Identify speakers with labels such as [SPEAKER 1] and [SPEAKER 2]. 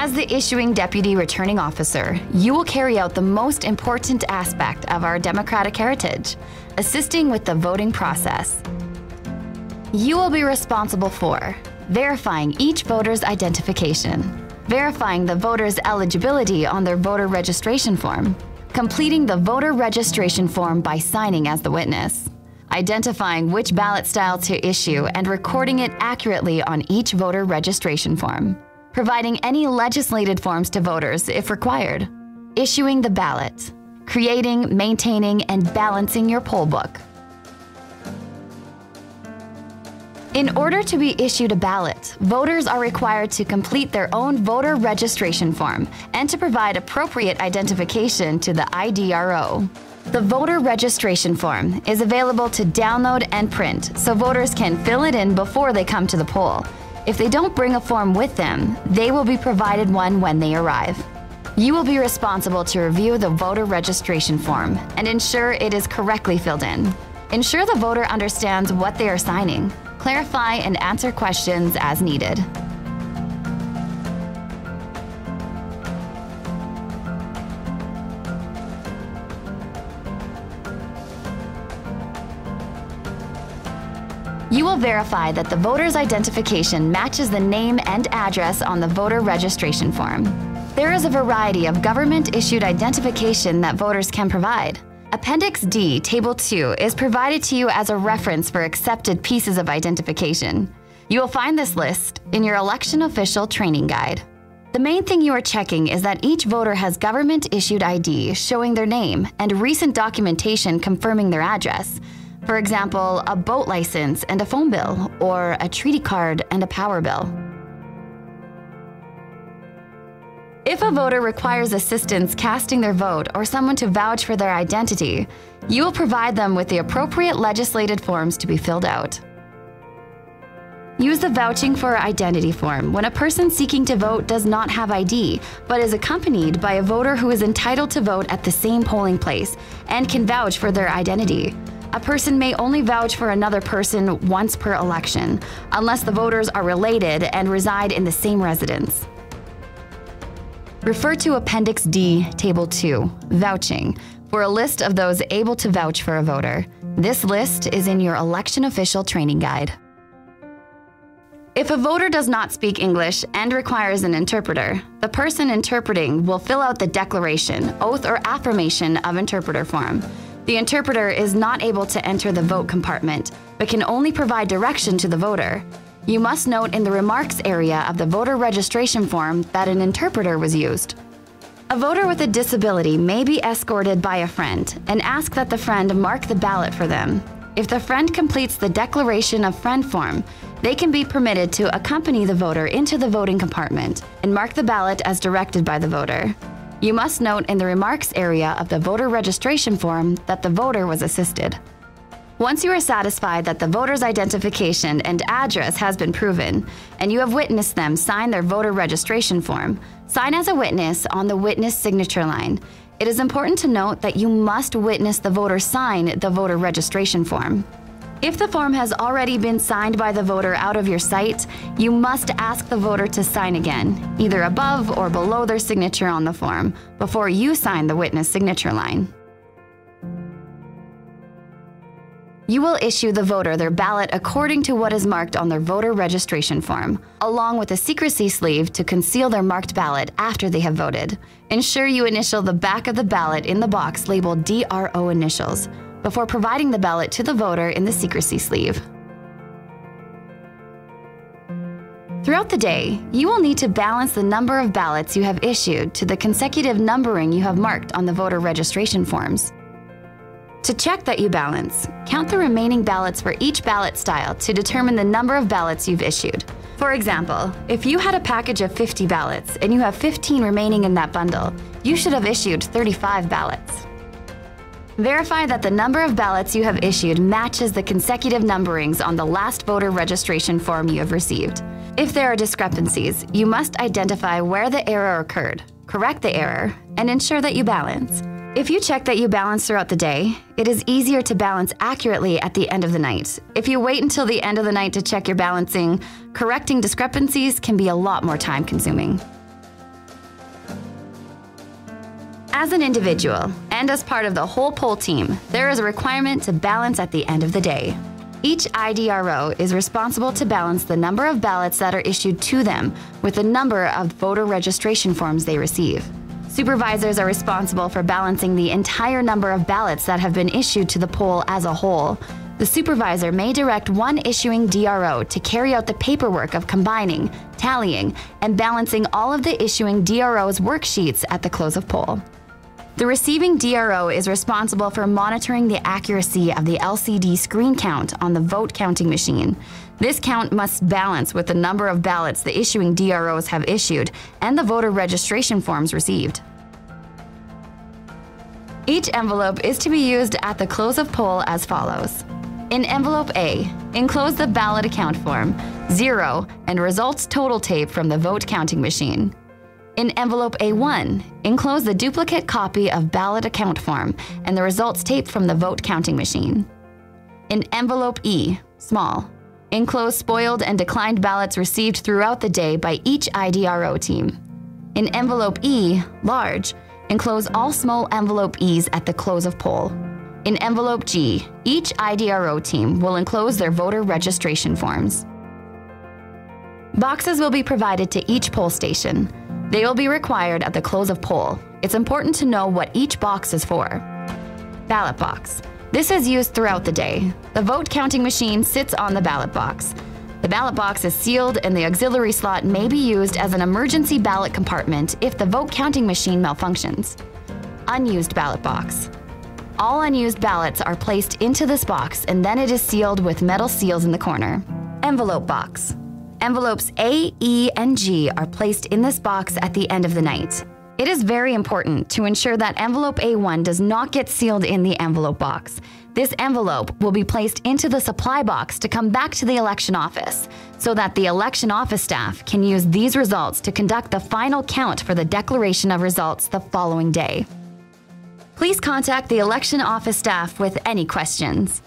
[SPEAKER 1] As the issuing deputy returning officer, you will carry out the most important aspect of our democratic heritage, assisting with the voting process. You will be responsible for verifying each voter's identification, verifying the voter's eligibility on their voter registration form, completing the voter registration form by signing as the witness, identifying which ballot style to issue and recording it accurately on each voter registration form, providing any legislated forms to voters if required, issuing the ballot, creating, maintaining, and balancing your poll book. In order to be issued a ballot, voters are required to complete their own voter registration form and to provide appropriate identification to the IDRO. The voter registration form is available to download and print so voters can fill it in before they come to the poll. If they don't bring a form with them, they will be provided one when they arrive. You will be responsible to review the voter registration form and ensure it is correctly filled in. Ensure the voter understands what they are signing. Clarify and answer questions as needed. You will verify that the voter's identification matches the name and address on the voter registration form. There is a variety of government-issued identification that voters can provide. Appendix D, Table 2, is provided to you as a reference for accepted pieces of identification. You will find this list in your election official training guide. The main thing you are checking is that each voter has government-issued ID showing their name and recent documentation confirming their address. For example, a boat license and a phone bill, or a treaty card and a power bill. If a voter requires assistance casting their vote or someone to vouch for their identity, you will provide them with the appropriate legislated forms to be filled out. Use the vouching for identity form when a person seeking to vote does not have ID, but is accompanied by a voter who is entitled to vote at the same polling place and can vouch for their identity. A person may only vouch for another person once per election, unless the voters are related and reside in the same residence. Refer to Appendix D, Table 2, Vouching, for a list of those able to vouch for a voter. This list is in your election official training guide. If a voter does not speak English and requires an interpreter, the person interpreting will fill out the declaration, oath, or affirmation of interpreter form. The interpreter is not able to enter the vote compartment, but can only provide direction to the voter. You must note in the remarks area of the voter registration form that an interpreter was used. A voter with a disability may be escorted by a friend and ask that the friend mark the ballot for them. If the friend completes the declaration of friend form, they can be permitted to accompany the voter into the voting compartment and mark the ballot as directed by the voter. You must note in the remarks area of the voter registration form that the voter was assisted. Once you are satisfied that the voter's identification and address has been proven, and you have witnessed them sign their voter registration form, sign as a witness on the witness signature line. It is important to note that you must witness the voter sign the voter registration form. If the form has already been signed by the voter out of your sight, you must ask the voter to sign again, either above or below their signature on the form, before you sign the witness signature line. You will issue the voter their ballot according to what is marked on their voter registration form, along with a secrecy sleeve to conceal their marked ballot after they have voted. Ensure you initial the back of the ballot in the box labeled DRO initials before providing the ballot to the voter in the secrecy sleeve. Throughout the day, you will need to balance the number of ballots you have issued to the consecutive numbering you have marked on the voter registration forms. To check that you balance, count the remaining ballots for each ballot style to determine the number of ballots you've issued. For example, if you had a package of 50 ballots and you have 15 remaining in that bundle, you should have issued 35 ballots. Verify that the number of ballots you have issued matches the consecutive numberings on the last voter registration form you have received. If there are discrepancies, you must identify where the error occurred, correct the error, and ensure that you balance. If you check that you balance throughout the day, it is easier to balance accurately at the end of the night. If you wait until the end of the night to check your balancing, correcting discrepancies can be a lot more time-consuming. As an individual, and as part of the whole poll team, there is a requirement to balance at the end of the day. Each IDRO is responsible to balance the number of ballots that are issued to them with the number of voter registration forms they receive. Supervisors are responsible for balancing the entire number of ballots that have been issued to the poll as a whole. The supervisor may direct one issuing DRO to carry out the paperwork of combining, tallying, and balancing all of the issuing DRO's worksheets at the close of poll. The receiving DRO is responsible for monitoring the accuracy of the LCD screen count on the vote counting machine. This count must balance with the number of ballots the issuing DROs have issued and the voter registration forms received. Each envelope is to be used at the close of poll as follows. In envelope A, enclose the ballot account form, 0, and results total tape from the vote counting machine. In envelope A1, enclose the duplicate copy of ballot account form and the results tape from the vote counting machine. In envelope E, small, enclose spoiled and declined ballots received throughout the day by each IDRO team. In envelope E, large, enclose all small envelope E's at the close of poll. In envelope G, each IDRO team will enclose their voter registration forms. Boxes will be provided to each poll station. They will be required at the close of poll. It's important to know what each box is for. Ballot box. This is used throughout the day. The vote counting machine sits on the ballot box. The ballot box is sealed and the auxiliary slot may be used as an emergency ballot compartment if the vote counting machine malfunctions. Unused ballot box. All unused ballots are placed into this box and then it is sealed with metal seals in the corner. Envelope box. Envelopes A, E, and G are placed in this box at the end of the night. It is very important to ensure that envelope A1 does not get sealed in the envelope box. This envelope will be placed into the supply box to come back to the election office, so that the election office staff can use these results to conduct the final count for the declaration of results the following day. Please contact the election office staff with any questions.